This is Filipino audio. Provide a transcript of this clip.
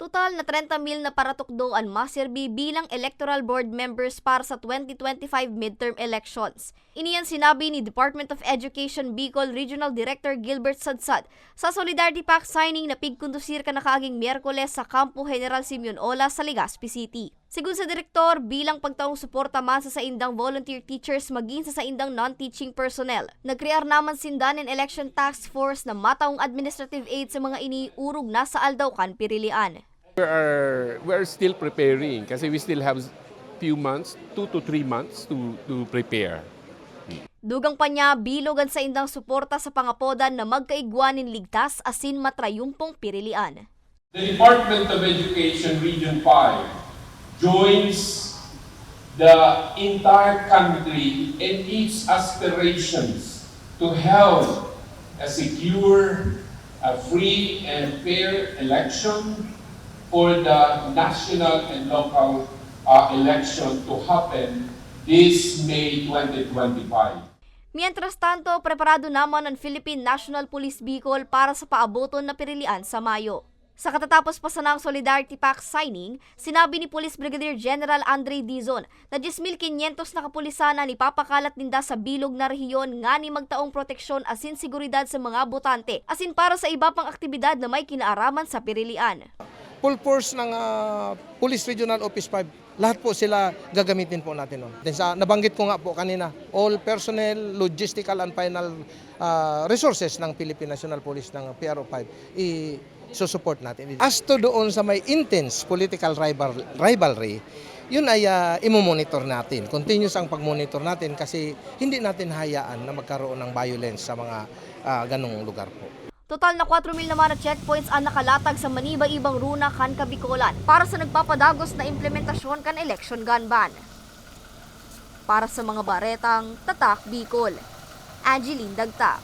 Total na 30,000 na paratukdo ang maserbi bilang electoral board members para sa 2025 midterm elections. Iniyan sinabi ni Department of Education Bicol Regional Director Gilbert Sadsad sa Solidarity Pact signing na pigkondusir ka na kaaging Miyerkules sa Kampo General Simeon Ola sa Legazpi City. Sigun sa direktor, bilang pagtaong suporta man sa saindang volunteer teachers maging sa saindang non-teaching personnel. Nagkrear naman sindan ng Election Task Force na mataong administrative aid sa mga iniurog na sa Aldaucan, Pirilian. We are still preparing kasi we still have few months, 2 to 3 months to prepare. Dugang pa niya, bilogan sa indang suporta sa pangapodan na magkaigwanin ligtas asin matrayumpong Pirilian. The Department of Education Region 5 joins the entire country in its aspirations to have a secure, a free and fair election for the national and local election to happen this May 2025. Mientras tanto, preparado naman ang Philippine National Police Bicol para sa paaboton na Pirilian sa Mayo. Sa katatapos pa sa ng Solidarity Pact signing, sinabi ni Police Brigadier General Andre Dizon na 10,500 na kapulisan na ipapakalat ninda sa bilog na rehiyon nga ni magtaong proteksyon asin seguridad sa mga botante asin para sa iba pang aktibidad na may kinaaraman sa Pirilian. Full force ng Police Regional Office 5, lahat po sila gagamitin po natin. Nabanggit ko nga po kanina, all personnel, logistical and final resources ng Philippine National Police ng PRO5 i-support natin. As to doon sa may intense political rivalry, yun ay imomonitor natin. Continuous ang pag-monitor natin kasi hindi natin hayaan na magkaroon ng violence sa mga ganong lugar po. Total na 4,000 naman na checkpoints ang nakalatag sa maniba-ibang runa kan Kabikolan para sa nagpapadagos na implementasyon kan election gun ban. Para sa mga baretang Tatak Bicol, Angeline Dagta.